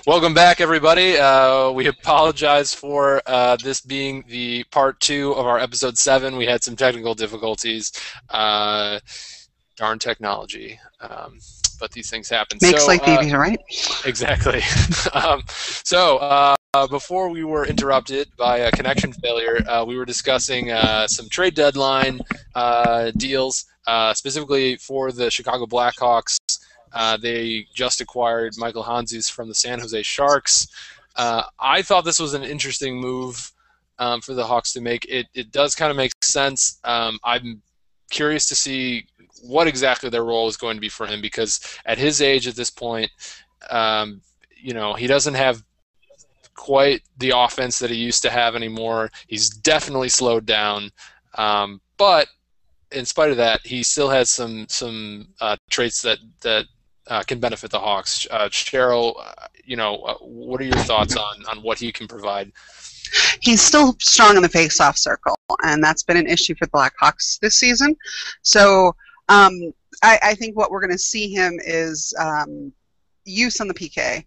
Welcome back, everybody. We apologize for this being the part 2 of our episode 7. We had some technical difficulties. Darn technology. But these things happen. Makes life easier, right? Exactly. Before we were interrupted by a connection failure, we were discussing some trade deadline deals, specifically for the Chicago Blackhawks. They just acquired Michael Handzus from the San Jose Sharks. I thought this was an interesting move for the Hawks to make. It does kind of make sense. I'm curious to see what exactly their role is going to be for him, because at his age at this point, he doesn't have quite the offense that he used to have anymore. He's definitely slowed down, but in spite of that, he still has some traits that can benefit the Hawks. Cheryl, what are your thoughts on what he can provide? He's still strong in the face-off circle, and that's been an issue for the Blackhawks this season. So I think what we're going to see him is use on the PK,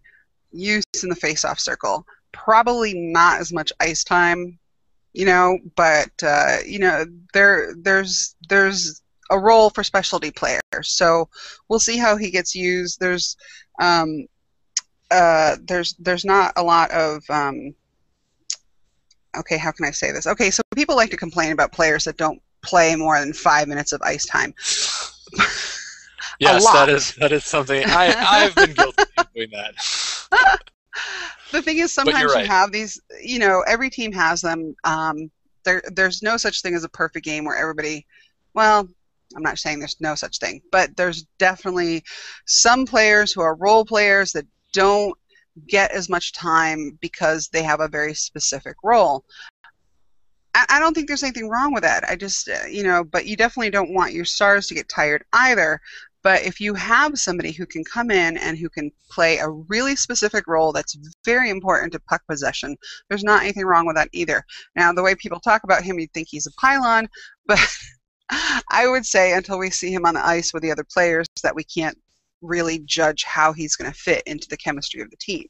use in the face-off circle. Probably not as much ice time, but there's a role for specialty players. So we'll see how he gets used. There's not a lot of okay, how can I say this? Okay, so people like to complain about players that don't play more than 5 minutes of ice time. Yes, that is something I've been guilty of doing that. The thing is, sometimes you have these, every team has them. There's no such thing as a perfect game where everybody, well, I'm not saying there's no such thing, but there's definitely some players who are role players that don't get as much time because they have a very specific role. I don't think there's anything wrong with that. I just, but you definitely don't want your stars to get tired either. But if you have somebody who can come in and who can play a really specific role that's very important to puck possession, there's not anything wrong with that either. Now, the way people talk about him, you'd think he's a pylon, but I would say until we see him on the ice with the other players that we can't really judge how he's going to fit into the chemistry of the team,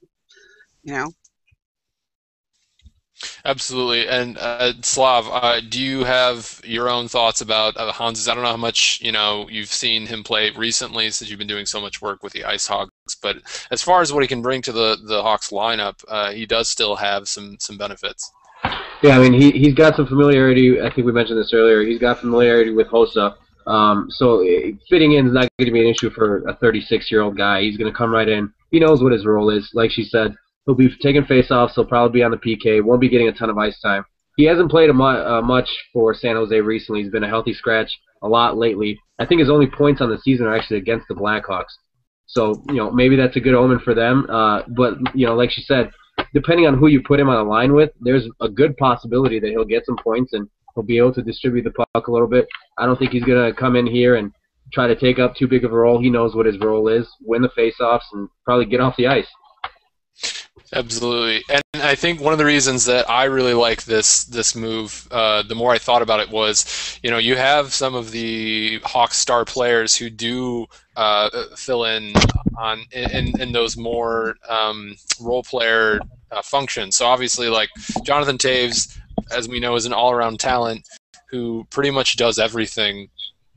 Absolutely. And Slav, do you have your own thoughts about Handzus? I don't know how much you've seen him play recently, since you've been doing so much work with the Ice Hogs. But as far as what he can bring to the Hawks lineup, he does still have some benefits. Yeah, I mean he's got some familiarity. I think we mentioned this earlier. He's got familiarity with Hossa, so fitting in is not going to be an issue for a 36-year-old guy. He's going to come right in. He knows what his role is. Like she said, he'll be taking face-offs. He'll probably be on the PK. Won't be getting a ton of ice time. He hasn't played much for San Jose recently. He's been a healthy scratch a lot lately. I think his only points on the season are actually against the Blackhawks. So, maybe that's a good omen for them. But, like she said, depending on who you put him on a line with, there's a good possibility that he'll get some points and he'll be able to distribute the puck a little bit. I don't think he's going to come in here and try to take up too big of a role. He knows what his role is, win the face-offs, and probably get off the ice. Absolutely. And I think one of the reasons that I really like this move, the more I thought about it, was, you have some of the Hawks star players who do fill in those more role player functions. So obviously, like Jonathan Toews, as we know, is an all-around talent who pretty much does everything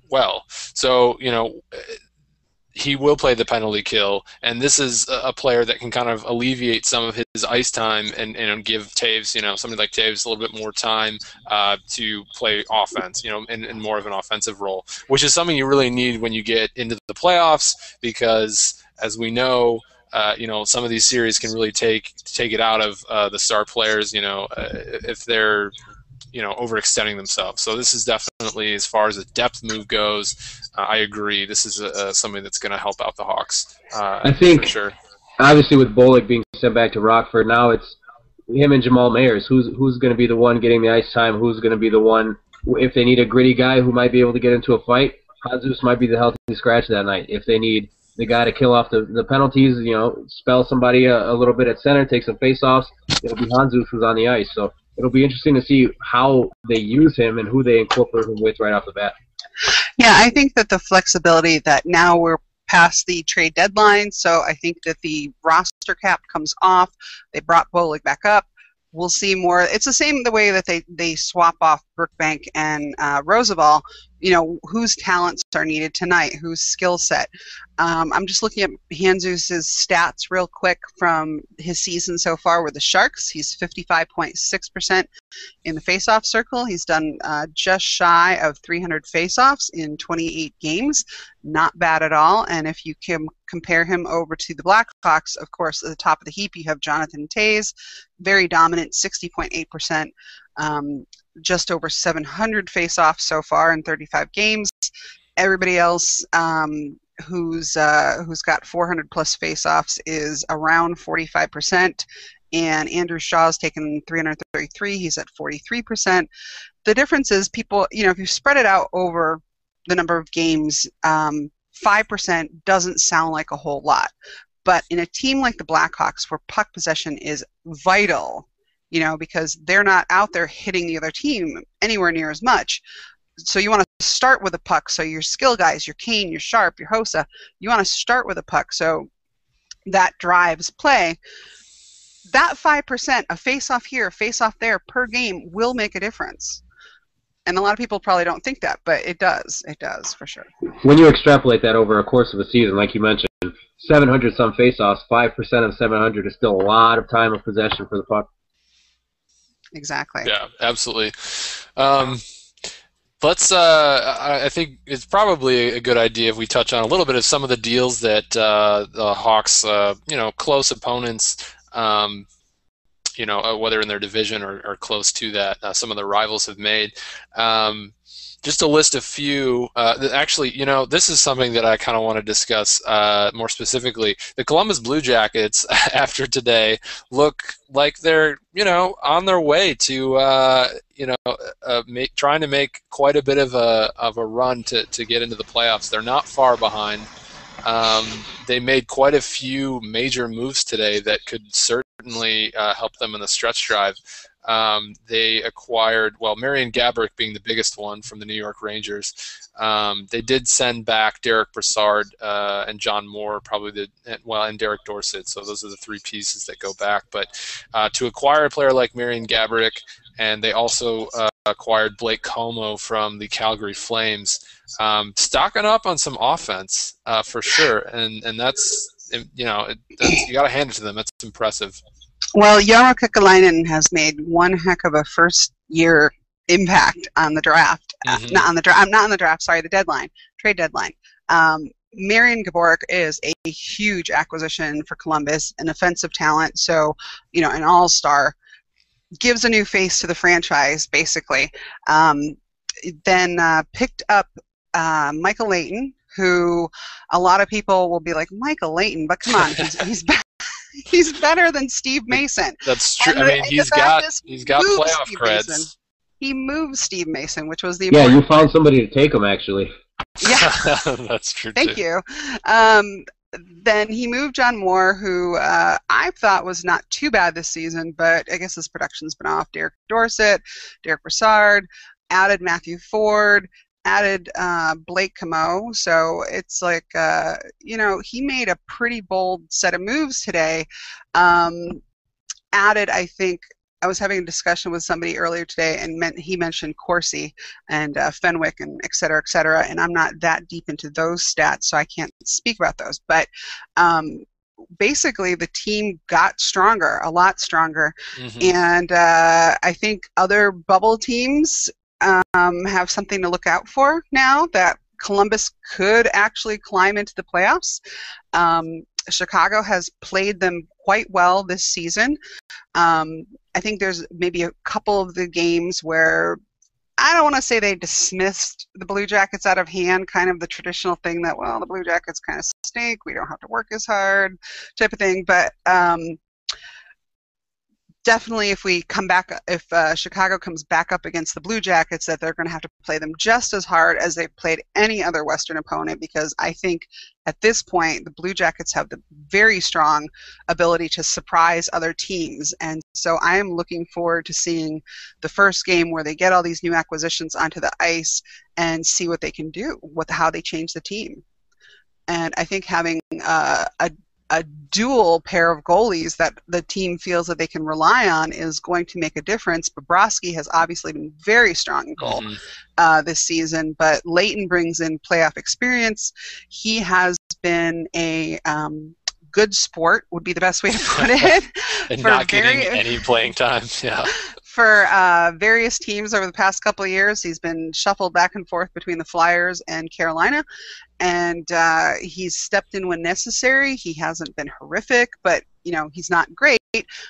well. So, he will play the penalty kill, and this is a player that can kind of alleviate some of his ice time and give Toews, somebody like Toews, a little bit more time to play offense, in more of an offensive role, which is something you really need when you get into the playoffs, because as we know, some of these series can really take it out of the star players, if they're overextending themselves. So this is definitely, as far as a depth move goes, I agree. This is something that's going to help out the Hawks. I think, for sure. Obviously, with Bullock being sent back to Rockford, now it's him and Jamal Mayers. Who's going to be the one getting the ice time? Who's going to be the one, if they need a gritty guy who might be able to get into a fight? Handzus might be the healthy scratch that night. If they need the guy to kill off the penalties, spell somebody a little bit at center, take some face-offs, it'll be Handzus who's on the ice. So it'll be interesting to see how they use him and who they incorporate him with right off the bat. Yeah, I think that the flexibility that now we're past the trade deadline, so I think that the roster cap comes off. They brought Bolig back up. We'll see more. It's the same the way that they swap off Brookbank and Roosevelt. Whose talents are needed tonight, whose skill set. I'm just looking at Hanzus' stats real quick from his season so far with the Sharks. He's 55.6% in the faceoff circle. He's done just shy of 300 faceoffs in 28 games. Not bad at all. And if you can compare him over to the Blackhawks, of course, at the top of the heap, you have Jonathan Toews, very dominant, 60.8%. Just over 700 face-offs so far in 35 games. Everybody else who's got 400 plus face-offs is around 45%, and Andrew Shaw's taken 333. He's at 43%. The difference is people, if you spread it out over the number of games, 5% doesn't sound like a whole lot. But in a team like the Blackhawks, where puck possession is vital, because they're not out there hitting the other team anywhere near as much. So you want to start with a puck. So your skill guys, your Kane, your Sharp, your Hossa, you want to start with a puck. So that drives play. That 5%, a face-off here, a face-off there per game will make a difference. And a lot of people probably don't think that, but it does. It does, for sure. When you extrapolate that over a course of a season, like you mentioned, 700-some face-offs, 5% of 700 is still a lot of time of possession for the puck. Exactly. Yeah, absolutely. I think it's probably a good idea if we touch on a little bit of some of the deals that the Hawks, close opponents, whether in their division or close to that, some of the rivals have made. Just to list a few, actually, this is something that I kind of want to discuss more specifically. The Columbus Blue Jackets, after today, look like they're, on their way to, trying to make quite a bit of a run to get into the playoffs. They're not far behind. They made quite a few major moves today that could certainly help them in the stretch drive. They acquired, Marian Gaborik being the biggest one from the New York Rangers. They did send back Derek Brassard and John Moore, and Derek Dorsett. So those are the three pieces that go back. But to acquire a player like Marian Gaborik, and they also acquired Blake Como from the Calgary Flames, stocking up on some offense for sure. And that's, you got to hand it to them. That's impressive. Well, Jarmo Kekalainen has made one heck of a first-year impact on the draft. Mm-hmm. Not on the draft. Sorry, the deadline, trade deadline. Marian Gaborik is a huge acquisition for Columbus, an offensive talent. So, an all-star, gives a new face to the franchise, basically. Then picked up Michael Leighton, who a lot of people will be like, Michael Leighton, but come on, he's back. He's better than Steve Mason. That's true. He's got playoff creds. He moved Steve Mason, which was the important you found somebody to take him, actually. Yeah, that's true. Thank you. Then he moved John Moore, who I thought was not too bad this season, but I guess his production's been off. Derek Dorsett, Derek Brassard, added Matthew Ford, added Blake Como. So it's like, he made a pretty bold set of moves today. Added, I think, I was having a discussion with somebody earlier today, and he mentioned Corsi and Fenwick and et cetera, and I'm not that deep into those stats, so I can't speak about those. But basically, the team got stronger, a lot stronger, and I think other bubble teams have something to look out for now that Columbus could actually climb into the playoffs. Chicago has played them quite well this season. I think there's maybe a couple of the games where I don't want to say they dismissed the Blue Jackets out of hand, kind of the traditional thing that, the Blue Jackets kind of stink, we don't have to work as hard type of thing. But definitely if Chicago comes back up against the Blue Jackets, that they're going to have to play them just as hard as they've played any other Western opponent, because I think at this point the Blue Jackets have the very strong ability to surprise other teams. And so I am looking forward to seeing the first game where they get all these new acquisitions onto the ice and see what they can do, how they change the team. And I think having a dual pair of goalies that the team feels that they can rely on is going to make a difference. Bobrovsky has obviously been very strong in goal this season, but Leighton brings in playoff experience. He has been a good sport, would be the best way to put it. And not getting any playing time, yeah. For various teams over the past couple of years, he's been shuffled back and forth between the Flyers and Carolina, and he's stepped in when necessary. He hasn't been horrific, but he's not great,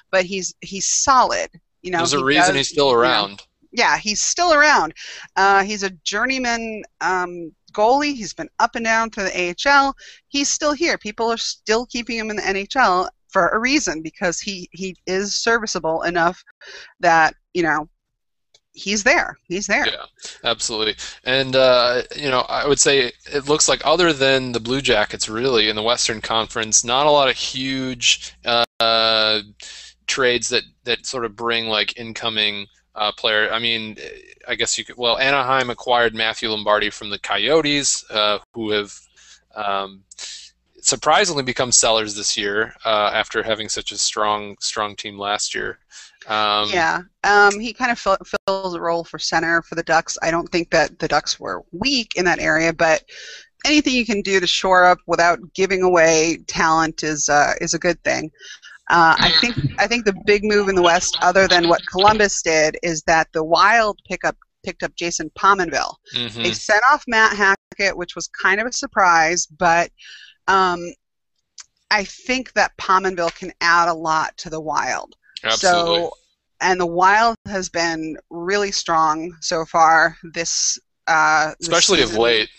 but he's solid. There's a reason he's still around. Yeah, he's still around. He's a journeyman goalie. He's been up and down to the AHL. He's still here. People are still keeping him in the NHL for a reason, because he is serviceable enough that he's there. Yeah, absolutely. And I would say it looks like, other than the Blue Jackets, really, in the Western Conference, not a lot of huge trades that sort of bring like incoming player. I mean, I guess you could. Well, Anaheim acquired Matthew Lombardi from the Coyotes, who have surprisingly become sellers this year after having such a strong team last year. He kind of fills a role for center for the Ducks. I don't think that the Ducks were weak in that area, but anything you can do to shore up without giving away talent is a good thing. I think the big move in the West, other than what Columbus did, is that the Wild picked up Jason Pominville. They sent off Matt Hackett, which was kind of a surprise, but I think that Pominville can add a lot to the Wild. Absolutely. And the Wild has been really strong so far especially this of late.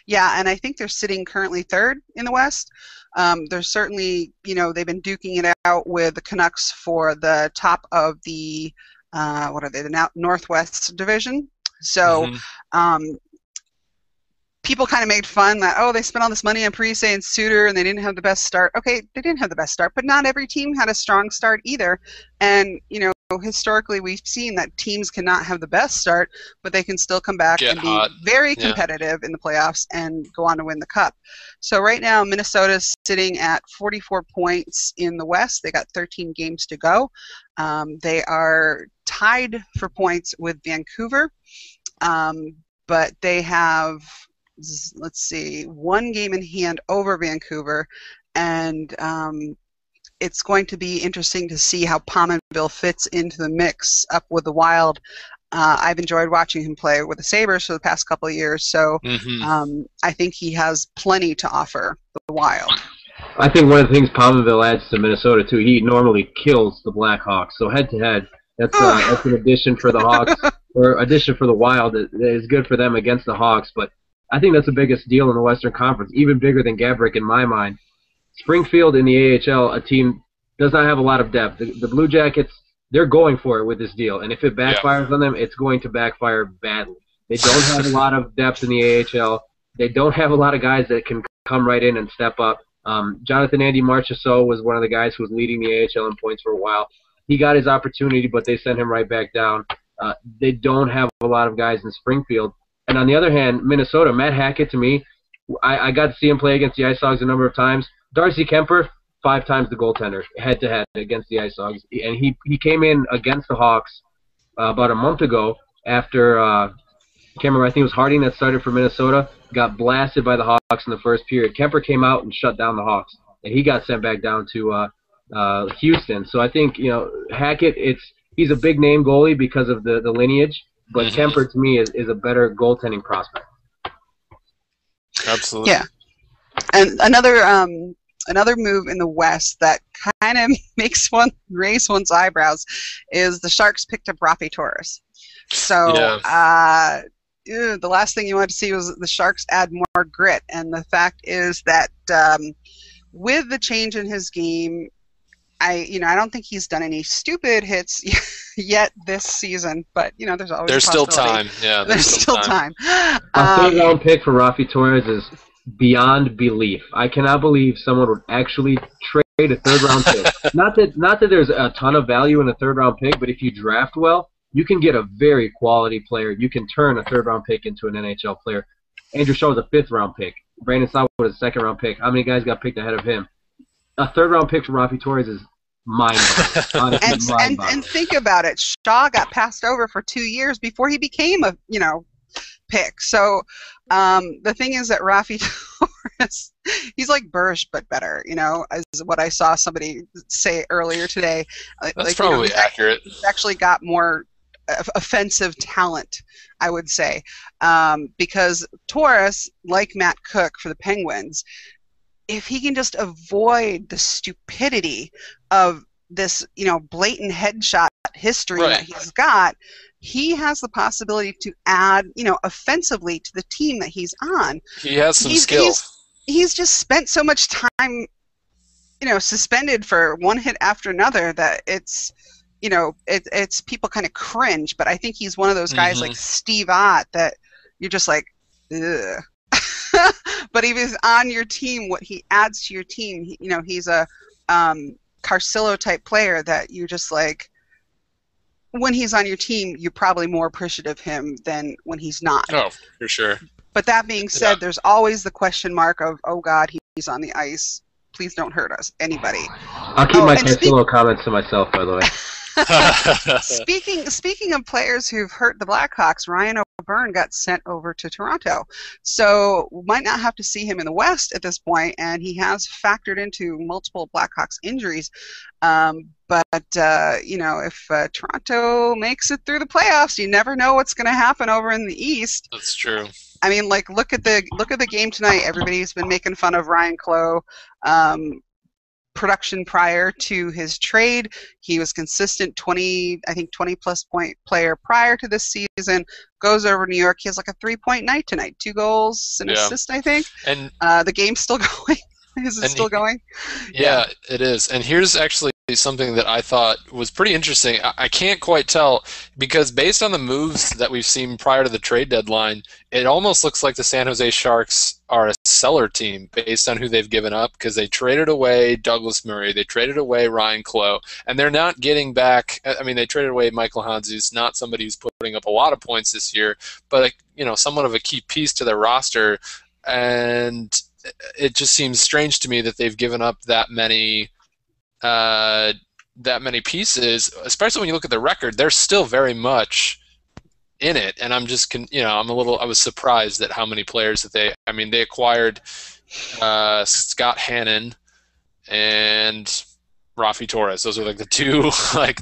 Yeah, and I think they're sitting currently third in the West. They're certainly, they've been duking it out with the Canucks for the top of the the Northwest Division. So people kind of made fun that, they spent all this money on Parise and Suter and they didn't have the best start. Okay, they didn't have the best start, but not every team had a strong start either. And, historically we've seen that teams cannot have the best start, but they can still come back and be very competitive in the playoffs and go on to win the Cup. So right now Minnesota's sitting at 44 points in the West. They got 13 games to go. They are tied for points with Vancouver, but they have, one game in hand over Vancouver, and it's going to be interesting to see how Pominville fits into the mix up with the Wild. I've enjoyed watching him play with the Sabres for the past couple of years, so I think he has plenty to offer the Wild. I think one of the things Pominville adds to Minnesota, too, he normally kills the Blackhawks, so head-to-head, that's an addition for the Hawks, or addition for the Wild. It is good for them against the Hawks, but I think that's the biggest deal in the Western Conference, even bigger than Gaborik in my mind. Springfield in the AHL, a team does not have a lot of depth. The Blue Jackets, they're going for it with this deal, and if it backfires on them, it's going to backfire badly. They don't have a lot of depth in the AHL. They don't have a lot of guys that can come right in and step up. Jonathan Andy Marchessault was one of the guys who was leading the AHL in points for a while. He got his opportunity, but they sent him right back down. They don't have a lot of guys in Springfield. And on the other hand, Minnesota, Matt Hackett, to me, I got to see him play against the Ice Hogs a number of times. Darcy Kemper, 5 times the goaltender, head-to-head against the Ice Hogs. And he came in against the Hawks about a month ago after, I can't remember, I think it was Harding that started for Minnesota, got blasted by the Hawks in the first period. Kemper came out and shut down the Hawks, and he got sent back down to Houston. So I think, Hackett, he's a big-name goalie because of the lineage, but Kemper, to me, is a better goaltending prospect. Absolutely. Yeah. And another move in the West that kind of makes one raise one's eyebrows is the Sharks picked up Rafi Torres. So the last thing you wanted to see was the Sharks add more grit, and the fact is that with the change in his game, I don't think he's done any stupid hits yet this season, but there's still time. Yeah, there's still time. A third-round pick for Rafi Torres is beyond belief. I cannot believe someone would actually trade a third-round pick. Not that there's a ton of value in a third-round pick, but if you draft well, you can get a very quality player. You can turn a third-round pick into an NHL player. Andrew Shaw was a fifth-round pick. Brandon Saad was a second-round pick. How many guys got picked ahead of him? A third-round pick from Rafi Torres is mind-boggling. And think about it. Shaw got passed over for 2 years before he became a pick. So the thing is that Rafi Torres, he's like Bursch but better. As what I saw somebody say earlier today. That's probably accurate. He's actually got more offensive talent, I would say, because Torres, like Matt Cook for the Penguins, if he can just avoid the stupidity of this, blatant headshot history that he's got, he has the possibility to add, offensively to the team that he's on. He has some skill. He's just spent so much time, suspended for one hit after another that it's people kind of cringe. But I think he's one of those guys like Steve Ott that you're just like, ugh. But if he's on your team, what he adds to your team, he's a Carcillo type player that you're just like, when he's on your team, you're probably more appreciative of him than when he's not. Oh, for sure. But that being said, there's always the question mark of, oh God, he's on the ice. Please don't hurt us, anybody. I'll keep my Carcillo comments to myself, by the way. Speaking of players who've hurt the Blackhawks, Ryan O'Byrne got sent over to Toronto. So we might not have to see him in the West at this point, and he has factored into multiple Blackhawks injuries. But if Toronto makes it through the playoffs, you never know what's going to happen over in the East. That's true. I mean, like, look at the game tonight. Everybody's been making fun of Ryan Clough. Production prior to his trade, he was consistent 20 plus point player prior to this season. Goes over to New York, he has like a 3-point night tonight, 2 goals, an assist, I think. And the game's still going. Is it still going? Yeah, it is. And here's actually something that I thought was pretty interesting. I can't quite tell, because based on the moves that we've seen prior to the trade deadline, it almost looks like the San Jose Sharks are a seller team based on who they've given up, because they traded away Douglas Murray, they traded away Ryan Clough, and they're not getting back. I mean, they traded away Michael Hans, who's not somebody who's putting up a lot of points this year, but somewhat of a key piece to their roster. And it just seems strange to me that they've given up that many pieces, especially when you look at the record. They're still very much in it, and I'm just I was surprised at how many players that they acquired Scott Hannon and Rafi Torres. Those are like the two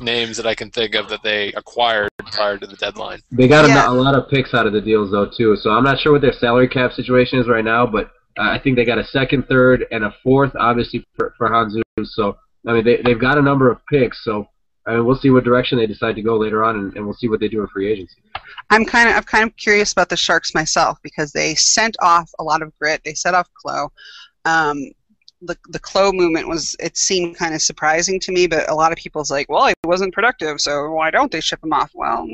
names that I can think of that they acquired prior to the deadline. They got a lot of picks out of the deals though too, so I'm not sure what their salary cap situation is right now, but I think they got a second, third, and a fourth, obviously for Hanzu. So I mean, they've got a number of picks. So I mean, we'll see what direction they decide to go later on, and we'll see what they do in free agency. I'm kind of curious about the Sharks myself, because they sent off a lot of grit. They sent off Clough. The Clough movement it seemed kind of surprising to me, but a lot of people's like, well, he wasn't productive, so why don't they ship him off? Well,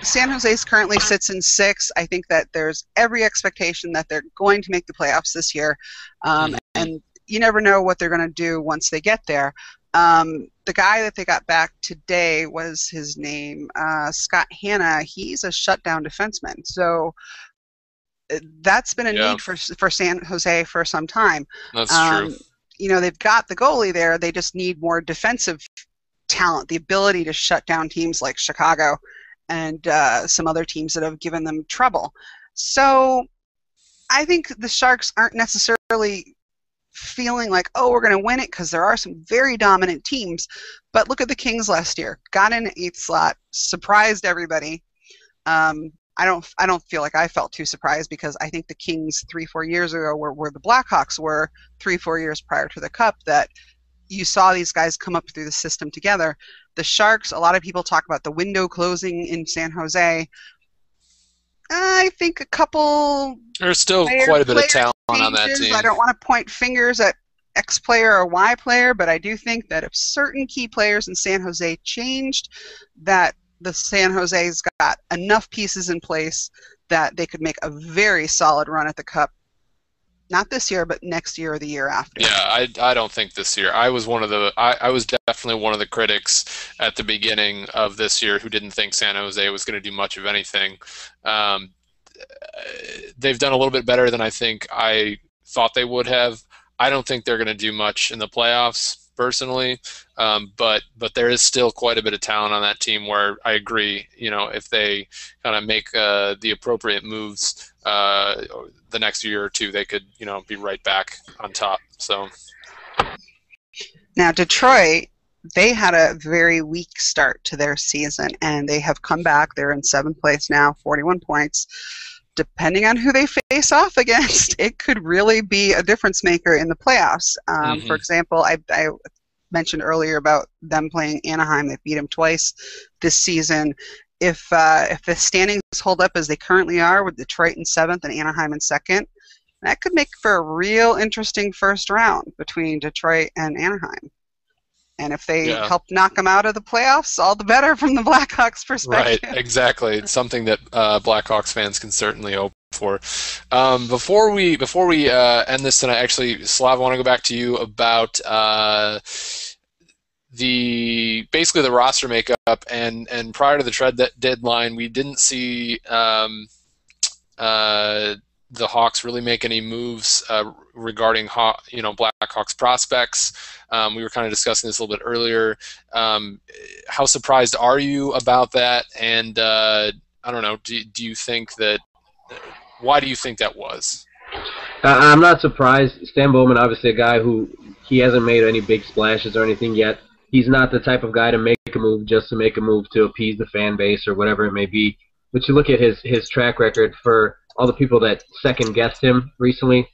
San Jose's currently sits in 6th. I think that there's every expectation that they're going to make the playoffs this year, and you never know what they're going to do once they get there. The guy that they got back today, was his name, Scott Hanna. He's a shutdown defenseman, so that's been a need for San Jose for some time. That's true. They've got the goalie there. They just need more defensive talent, the ability to shut down teams like Chicago and some other teams that have given them trouble. So I think the Sharks aren't necessarily feeling like, oh, we're going to win it, because there are some very dominant teams. But look at the Kings last year. Got in the 8th slot, surprised everybody. I don't feel like I felt too surprised, because I think the Kings 3-4 years ago were the Blackhawks were 3-4 years prior to the Cup, that you saw these guys come up through the system together. The Sharks, a lot of people talk about the window closing in San Jose. I think a couple. There's still quite a bit of talent on that team. I don't want to point fingers at X player or Y player, but I do think that if certain key players in San Jose changed, that the San Jose's got enough pieces in place that they could make a very solid run at the Cup. Not this year, but next year or the year after. Yeah, I don't think this year. I was I was definitely one of the critics at the beginning of this year who didn't think San Jose was going to do much of anything. they've done a little bit better than I think I thought they would have. I don't think they're going to do much in the playoffs, personally, but there is still quite a bit of talent on that team where I agree, if they kind of make the appropriate moves the next year or two, they could, be right back on top. So now Detroit, they had a very weak start to their season, and they have come back. They're in 7th place now, 41 points. Depending on who they face off against, it could really be a difference maker in the playoffs. For example, I mentioned earlier about them playing Anaheim. They beat them twice this season. If the standings hold up as they currently are, with Detroit in 7th and Anaheim in 2nd, that could make for a real interesting first round between Detroit and Anaheim. And if they help knock them out of the playoffs, all the better from the Blackhawks' perspective. Right, exactly. It's something that Blackhawks fans can certainly hope for. Before we end this tonight, actually, Slav, I want to go back to you about basically the roster makeup. And prior to the trade deadline, we didn't see the Hawks really make any moves regarding Blackhawks prospects. We were kind of discussing this a little bit earlier. How surprised are you about that? And I don't know. Do you think that? Why do you think that was? I'm not surprised. Stan Bowman, obviously a guy who he hasn't made any big splashes or anything yet. He's not the type of guy to make a move just to make a move to appease the fan base or whatever it may be. But you look at his track record for all the people that second-guessed him recently,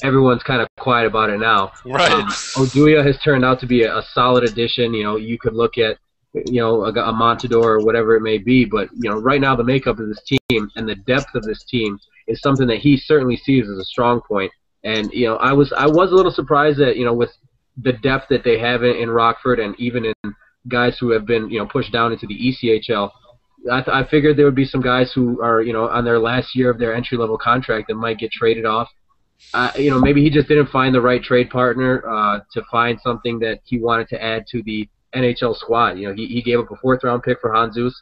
everyone's kind of quiet about it now. Right. Oduya has turned out to be a solid addition. You could look at, a Montador or whatever it may be, but, right now the makeup of this team and the depth of this team is something that he certainly sees as a strong point. And, I was a little surprised that, with the depth that they have in Rockford and even in guys who have been, pushed down into the ECHL, I figured there would be some guys who are, on their last year of their entry-level contract that might get traded off. Maybe he just didn't find the right trade partner to find something that he wanted to add to the NHL squad. He gave up a 4th-round pick for Hanzus,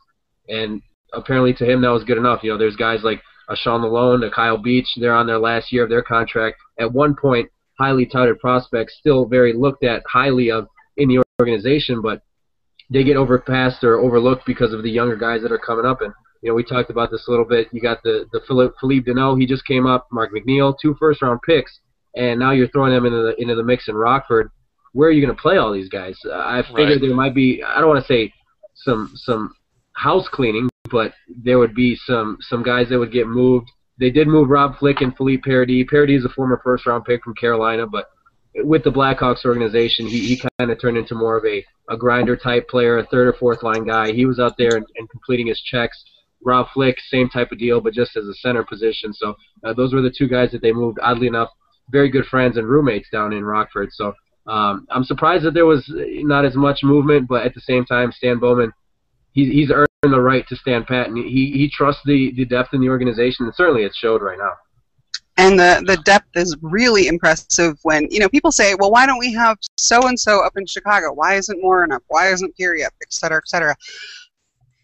and apparently to him that was good enough. There's guys like a Sean Malone, a Kyle Beach, they're on their last year of their contract. At one point, highly touted prospects, still very looked at highly of in the organization, but they get overpassed or overlooked because of the younger guys that are coming up. And, we talked about this a little bit. You got the Philippe Deneau, he just came up, Mark McNeil, 2 first-round picks, and now you're throwing them into the mix in Rockford. Where are you going to play all these guys? I figured there might be, I don't want to say some house cleaning, but there would be some guys that would get moved. They did move Rob Flick and Philippe Paradis. Paradis is a former first-round pick from Carolina, but with the Blackhawks organization, he kind of turned into more of a grinder-type player, a 3rd or 4th line guy. He was out there and completing his checks. Rob Flick, same type of deal, but just as a center position. So those were the 2 guys that they moved. Oddly enough, very good friends and roommates down in Rockford. So I'm surprised that there was not as much movement, but at the same time, Stan Bowman, he's earned the right to stand pat, and he trusts the depth in the organization, and certainly it showed right now. And the depth is really impressive when, people say, well, why don't we have so-and-so up in Chicago? Why isn't Morin up? Why isn't Peary up? Et cetera, et cetera.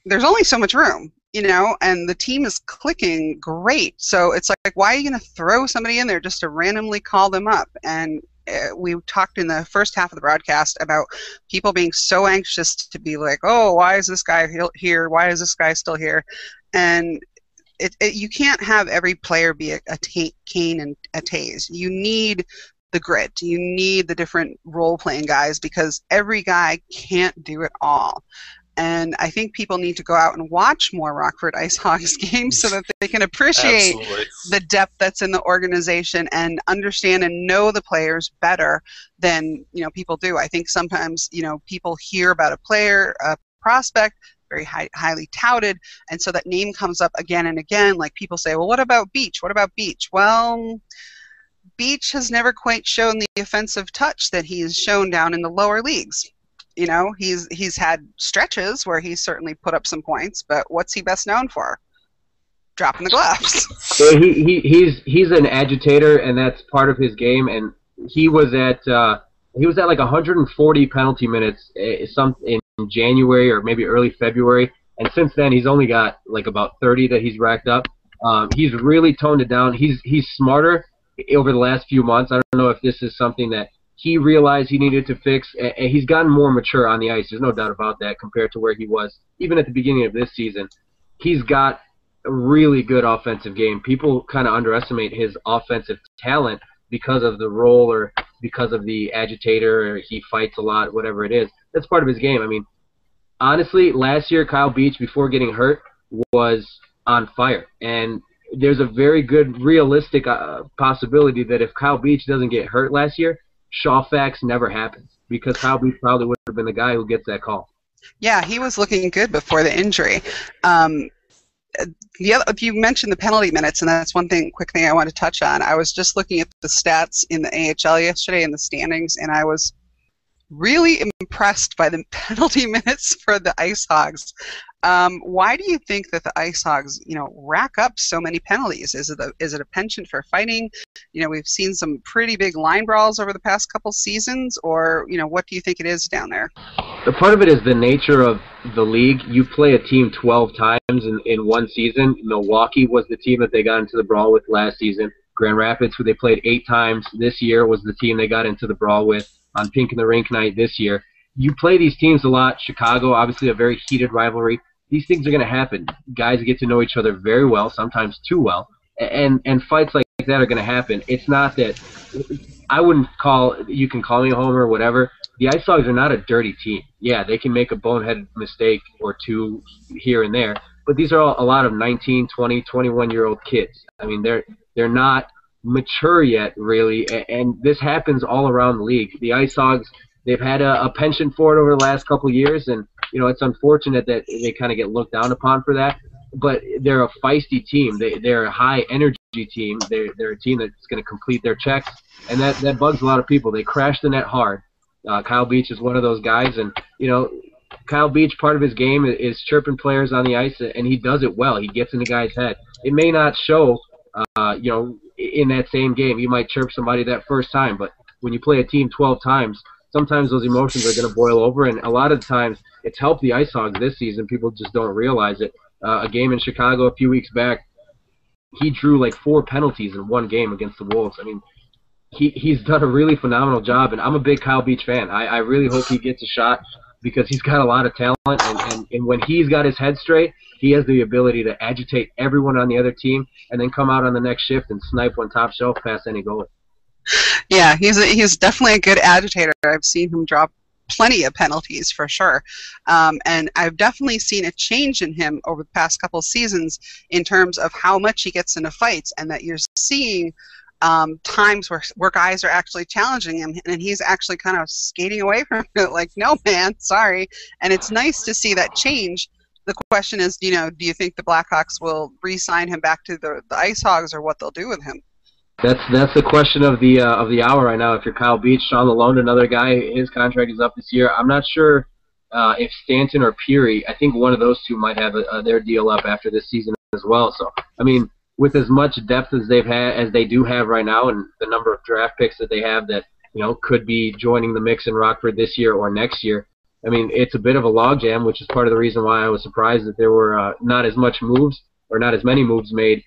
There's only so much room, and the team is clicking great. So it's like, why are you going to throw somebody in there just to randomly call them up? And we talked in the first half of the broadcast about people being so anxious to be like, oh, why is this guy here? Why is this guy still here? And you can't have every player be a Kane and a Taze. You need the grit. You need the different role-playing guys because every guy can't do it all. And I think people need to go out and watch more Rockford Ice Hogs games so that they can appreciate the depth that's in the organization and understand and know the players better than people do. I think sometimes people hear about a player, a prospect, very highly touted, and so that name comes up again and again. Like people say, well, what about Beach? What about Beach? Well, Beach has never quite shown the offensive touch that he's shown down in the lower leagues. He's had stretches where he's certainly put up some points, but what's he best known for? Dropping the gloves. So he's an agitator, and that's part of his game. And he was at like 140 penalty minutes in January or maybe early February, and since then he's only got like about 30 that he's racked up. He's really toned it down. He's smarter over the last few months. I don't know if this is something that he realized he needed to fix. He's gotten more mature on the ice. There's no doubt about that compared to where he was even at the beginning of this season. He's got a really good offensive game. People kind of underestimate his offensive talent because of the role or because of the agitator, or he fights a lot, whatever it is. That's part of his game. I mean, honestly, last year Kyle Beach, before getting hurt, was on fire. And there's a very good realistic possibility that if Kyle Beach doesn't get hurt last year, Shawfax never happens, because Kyle Beach probably would have been the guy who gets that call. Yeah, he was looking good before the injury. You mentioned the penalty minutes, and that's one quick thing I want to touch on. I was just looking at the stats in the AHL yesterday in the standings, and I was really impressed by the penalty minutes for the Ice Hogs. Why do you think that the Ice Hogs, rack up so many penalties? Is it a penchant for fighting? We've seen some pretty big line brawls over the past couple seasons, or what do you think it is down there? The part of it is the nature of the league. You play a team 12 times in one season. Milwaukee was the team that they got into the brawl with last season. Grand Rapids, who they played 8 times this year, was the team they got into the brawl with on Pink in the Rink night this year. You play these teams a lot. Chicago, obviously a very heated rivalry. These things are going to happen. Guys get to know each other very well, sometimes too well, and fights like that are going to happen. It's not that I wouldn't call, you can call me a homer or whatever. The Ice Hogs are not a dirty team. Yeah, they can make a boneheaded mistake or two here and there, but these are a lot of 19, 20, 21-year-old kids. I mean, they're not mature yet, really, and this happens all around the league. The Ice Hogs, they've had a penchant for it over the last couple of years, and it's unfortunate that they kind of get looked down upon for that. But they're a feisty team. They're a high-energy team. They're a team that's going to complete their checks, and that bugs a lot of people. They crash the net hard. Kyle Beach is one of those guys, and Kyle Beach, part of his game is chirping players on the ice, and he does it well. He gets in the guy's head. It may not show, in that same game. You might chirp somebody that first time, but when you play a team 12 times, sometimes those emotions are going to boil over, and a lot of the times it's helped the Ice Hogs this season. People just don't realize it. A game in Chicago a few weeks back, he drew like 4 penalties in one game against the Wolves. I mean, he's done a really phenomenal job, and I'm a big Kyle Beach fan. I really hope he gets a shot because he's got a lot of talent, and when he's got his head straight, he has the ability to agitate everyone on the other team and then come out on the next shift and snipe one top shelf past any goalie. Yeah, he's definitely a good agitator. I've seen him drop plenty of penalties for sure, and I've definitely seen a change in him over the past couple of seasons in terms of how much he gets into fights, and that you're seeing times where guys are actually challenging him, and he's actually kind of skating away from it, like, no, man, sorry. And it's nice to see that change. The question is, do you think the Blackhawks will re-sign him back to the Ice Hogs, or what they'll do with him? That's the question of the hour right now. If you're Kyle Beach, Sean Lalonde, another guy, his contract is up this year. I'm not sure if Stanton or Peary. I think one of those two might have their deal up after this season as well. So, I mean, with as much depth as they do have right now, and the number of draft picks that they have that could be joining the mix in Rockford this year or next year, I mean, it's a bit of a logjam, which is part of the reason why I was surprised that there were not as many moves made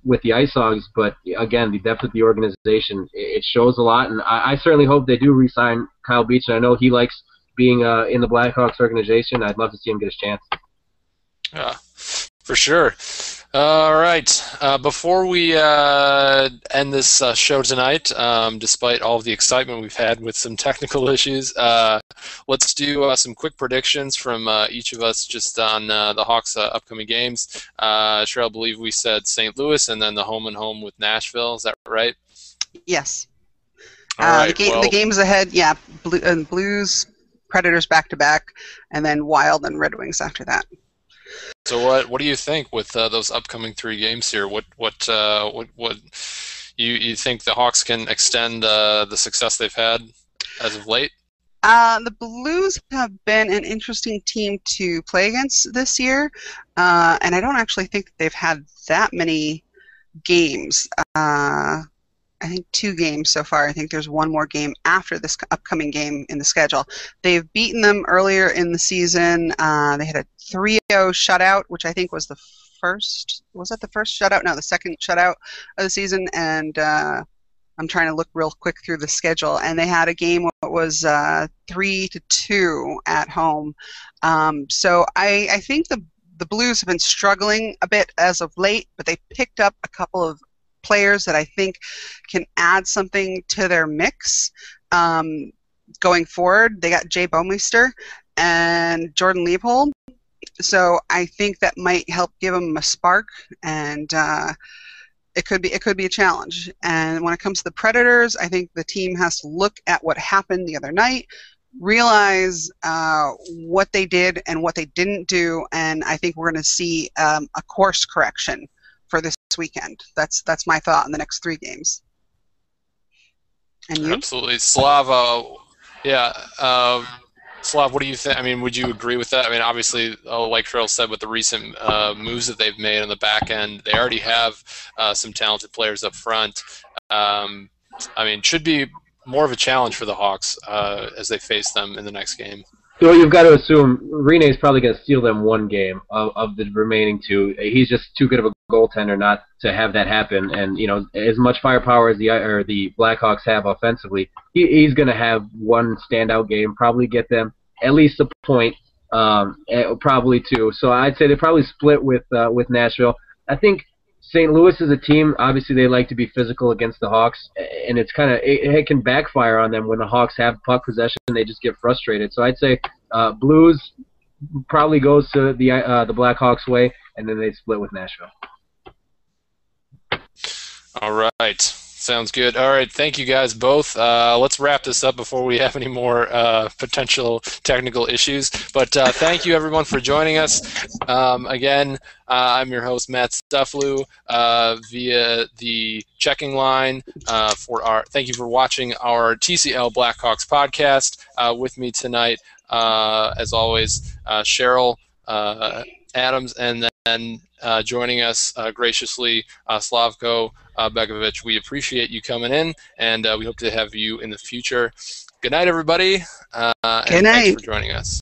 with the Ice Hogs. But again, the depth of the organization, it shows a lot, and I certainly hope they do re-sign Kyle Beach. And I know he likes being in the Blackhawks organization. I'd love to see him get his chance. Yeah, for sure. All right. Before we end this show tonight, despite all of the excitement we've had with some technical issues, let's do some quick predictions from each of us just on the Hawks' upcoming games. Sure, I believe we said St. Louis and then the home and home with Nashville. Is that right? Yes. All right, the games ahead, yeah, Blues, Predators back-to-back, and then Wild and Red Wings after that. So what do you think with those upcoming 3 games here? What you think the Hawks can extend the success they've had as of late? The Blues have been an interesting team to play against this year, and I don't actually think they've had that many games. I think 2 games so far. I think there's one more game after this upcoming game in the schedule. They've beaten them earlier in the season. They had a 3-0 shutout, which I think was the first shutout? No, the second shutout of the season, and I'm trying to look real quick through the schedule, and they had a game that was 3-2 at home. So I think the Blues have been struggling a bit as of late, but they picked up a couple of players that I think can add something to their mix going forward. They got Jay Bouwmeester and Jordan Leopold, so I think that might help give them a spark, and it could be a challenge. And when it comes to the Predators, I think the team has to look at what happened the other night, realize what they did and what they didn't do, and I think we're going to see a course correction for this weekend. That's my thought on the next 3 games. And you? Absolutely. Slav, Slav, what do you think? I mean, would you agree with that? I mean, obviously, like Cheryl said, with the recent moves that they've made on the back end, they already have some talented players up front. I mean, should be more of a challenge for the Hawks as they face them in the next game. So you've got to assume Rene's probably going to steal them 1 game of the remaining 2. He's just too good of a goaltender not to have that happen. And as much firepower as the Blackhawks have offensively, he's going to have 1 standout game, probably get them at least a point, probably 2. So I'd say they probably split with Nashville. I think St. Louis is a team. Obviously, they like to be physical against the Hawks, and it's it can backfire on them when the Hawks have puck possession and they just get frustrated. So I'd say Blues probably goes to the Blackhawks' way, and then they split with Nashville. All right. Sounds good. All right. Thank you guys both. Let's wrap this up before we have any more potential technical issues. But thank you, everyone, for joining us. Again, I'm your host, Matt Stufflew, via the checking line. Thank you for watching our TCL Blackhawks podcast. With me tonight, as always, Cheryl Adams, and then joining us graciously, Slavko Bekovic. We appreciate you coming in, and we hope to have you in the future. Good night, everybody. Good night. Thanks for joining us.